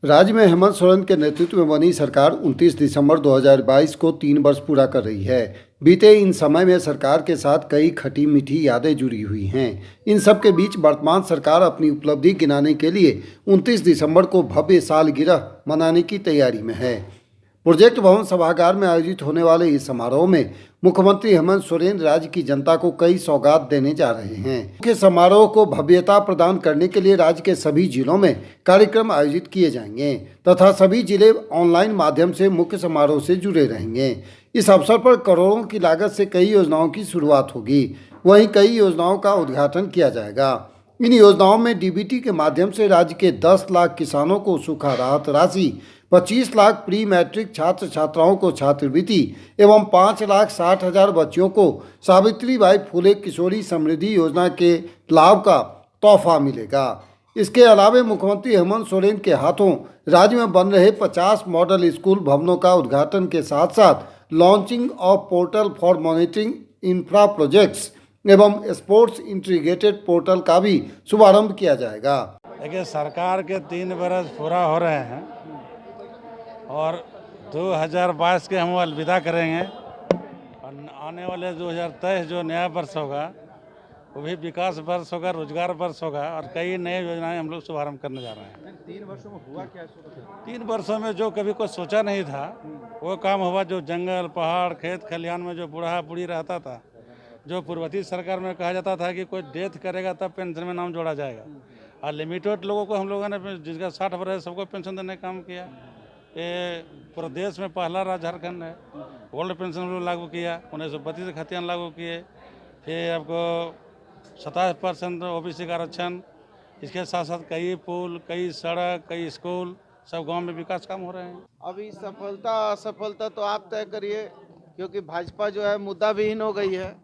राज्य में हेमंत सोरेन के नेतृत्व में बनी सरकार 29 दिसंबर 2022 को 3 वर्ष पूरा कर रही है। बीते इन समय में सरकार के साथ कई खटी मीठी यादें जुड़ी हुई हैं। इन सब के बीच वर्तमान सरकार अपनी उपलब्धि गिनाने के लिए 29 दिसंबर को भव्य सालगिरह मनाने की तैयारी में है। प्रोजेक्ट भवन सभागार में आयोजित होने वाले इस समारोह में मुख्यमंत्री हेमंत सोरेन राज्य की जनता को कई सौगात देने जा रहे हैं। मुख्य समारोह को भव्यता प्रदान करने के लिए राज्य के सभी जिलों में कार्यक्रम आयोजित किए जाएंगे तथा सभी जिले ऑनलाइन माध्यम से मुख्य समारोह से जुड़े रहेंगे। इस अवसर पर करोड़ों की लागत से कई योजनाओं की शुरुआत होगी, वहीं कई योजनाओं का उद्घाटन किया जाएगा। इन योजनाओं में डीबीटी के माध्यम से राज्य के 10 लाख किसानों को सूखा राहत राशि, 25 लाख प्री मैट्रिक छात्र छात्राओं को छात्रवृत्ति एवं 5,60,000 बच्चों को सावित्रीबाई फुले किशोरी समृद्धि योजना के लाभ का तोहफा मिलेगा। इसके अलावा मुख्यमंत्री हेमंत सोरेन के हाथों राज्य में बन रहे 50 मॉडल स्कूल भवनों का उद्घाटन के साथ साथ launching of portal for monitoring infra projects एवं स्पोर्ट्स इंटीग्रेटेड पोर्टल का भी शुभारंभ किया जाएगा। देखिए, सरकार के 3 बरस पूरा हो रहे हैं और 2022 के हम अलविदा करेंगे और आने वाले 2023 जो नया वर्ष होगा वो भी विकास वर्ष होगा, रोजगार वर्ष होगा और कई नए योजनाएं हम लोग शुभारंभ करने जा रहे हैं। 3 वर्षों में हुआ क्या? 3 वर्षों में जो कभी कोई सोचा नहीं था वो काम हुआ। जो जंगल, पहाड़, खेत खलिहान में जो बूढ़ा बूढ़ी रहता था, जो पूर्ववर्ती सरकार में कहा जाता था कि कोई डेथ करेगा तब पेंशन में नाम जोड़ा जाएगा, और लिमिटेड लोगों को हम लोगों ने जिसका 60 वर्ष सबको पेंशन देने का काम किया। ये प्रदेश में पहला राज्य झारखंड है। ओल्ड पेंशन हम लोग लागू किया, 1932 खतियान लागू किए। फिर आपको 27% ओबीसी का आरक्षण। इसके साथ साथ कई पुल, कई सड़क, कई स्कूल, सब गांव में विकास काम हो रहे हैं। अभी सफलता असफलता तो आप तय करिए, क्योंकि भाजपा जो है मुद्दा विहीन हो गई है।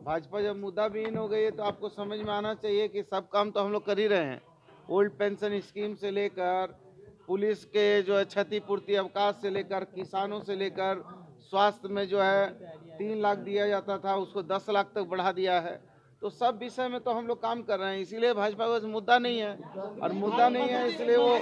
भाजपा जब मुद्दा विहीन हो गई है तो आपको समझ में आना चाहिए कि सब काम तो हम लोग कर ही रहे हैं। ओल्ड पेंशन स्कीम से लेकर पुलिस के जो है क्षतिपूर्ति अवकाश से लेकर, किसानों से लेकर, स्वास्थ्य में जो है 3 लाख दिया जाता था उसको 10 लाख तक बढ़ा दिया है। तो सब विषय में तो हम लोग काम कर रहे हैं, इसीलिए भाजपा का मुद्दा नहीं है, और मुद्दा नहीं है इसलिए वो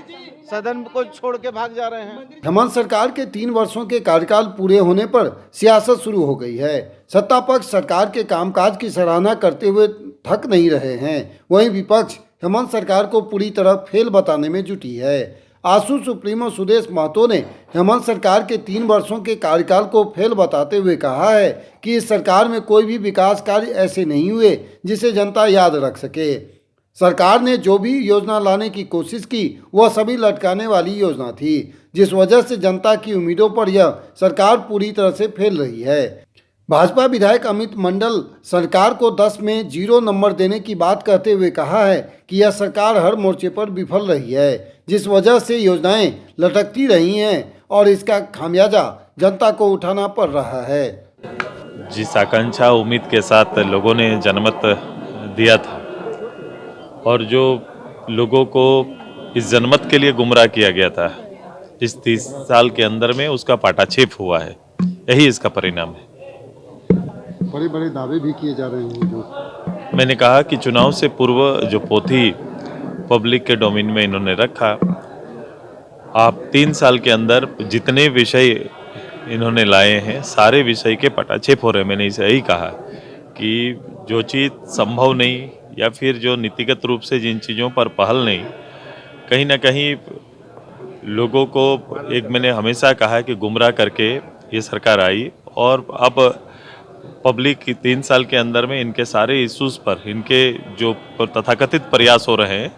सदन को छोड़ के भाग जा रहे हैं। हेमंत सरकार के 3 वर्षों के कार्यकाल पूरे होने पर सियासत शुरू हो गई है। सत्ता पक्ष सरकार के कामकाज की सराहना करते हुए थक नहीं रहे हैं, वहीं विपक्ष हेमंत सरकार को पूरी तरह फेल बताने में जुटी है। आसू सुप्रीमो सुदेश महतो ने हेमंत सरकार के 3 वर्षों के कार्यकाल को फेल बताते हुए कहा है कि इस सरकार में कोई भी विकास कार्य ऐसे नहीं हुए जिसे जनता याद रख सके। सरकार ने जो भी योजना लाने की कोशिश की वह सभी लटकाने वाली योजना थी, जिस वजह से जनता की उम्मीदों पर यह सरकार पूरी तरह से फेल रही है। भाजपा विधायक अमित मंडल सरकार को 10 में 0 नंबर देने की बात कहते हुए कहा है कि यह सरकार हर मोर्चे पर विफल रही है, जिस वजह से योजनाएं लटकती रही हैं और इसका खामियाजा जनता को उठाना पड़ रहा है। जिस आकांक्षा उम्मीद के साथ लोगों ने जनमत दिया था और जो लोगों को इस जनमत के लिए गुमराह किया गया था, इस 30 साल के अंदर में उसका पाटाछेप हुआ है। यही इसका परिणाम है। बड़े बड़े दावे भी किए जा रहे हैं। जो मैंने कहा कि चुनाव से पूर्व जो पोथी पब्लिक के डोमेन में इन्होंने रखा, आप 3 साल के अंदर जितने विषय इन्होंने लाए हैं सारे विषय के पटाक्षेप हो रहे हैं। मैंने इसे यही कहा कि जो चीज़ संभव नहीं या फिर जो नीतिगत रूप से जिन चीज़ों पर पहल नहीं, कहीं ना कहीं लोगों को एक मैंने हमेशा कहा कि गुमराह करके ये सरकार आई, और अब पब्लिक की 3 साल के अंदर में इनके सारे इश्यूज़ पर इनके जो तथाकथित प्रयास हो रहे हैं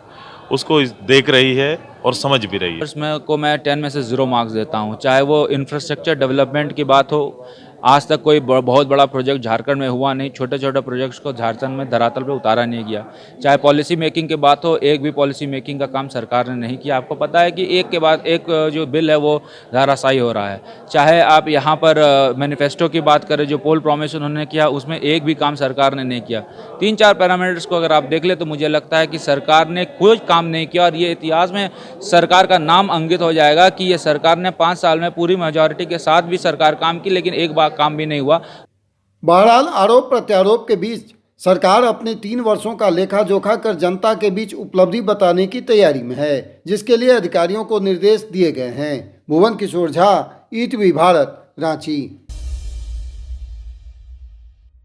उसको देख रही है और समझ भी रही है। इसमें को मैं 10 में से 0 मार्क्स देता हूँ। चाहे वो इंफ्रास्ट्रक्चर डेवलपमेंट की बात हो, आज तक कोई बहुत बड़ा प्रोजेक्ट झारखंड में हुआ नहीं। छोटे छोटे प्रोजेक्ट्स को झारखंड में धरातल पे उतारा नहीं गया। चाहे पॉलिसी मेकिंग की बात हो, एक भी पॉलिसी मेकिंग का काम सरकार ने नहीं किया। आपको पता है कि एक के बाद एक जो बिल है वो धाराशायी हो रहा है। चाहे आप यहाँ पर मैनिफेस्टो की बात करें, जो पोल प्रॉमिस उन्होंने किया उसमें एक भी काम सरकार ने नहीं किया। 3-4 पैरामीटर्स को अगर आप देख ले तो मुझे लगता है कि सरकार ने कोई काम नहीं किया, और ये इतिहास में सरकार का नाम अंकित हो जाएगा कि ये सरकार ने 5 साल में पूरी मेजॉरिटी के साथ भी सरकार काम की, लेकिन एक बार काम भी नहीं हुआ। बहरहाल आरोप प्रत्यारोप के बीच सरकार अपने 3 वर्षों का लेखा जोखा कर जनता के बीच उपलब्धि बताने की तैयारी में है, जिसके लिए अधिकारियों को निर्देश दिए गए हैं। भुवन किशोर झा, ईटीवी भारत, रांची।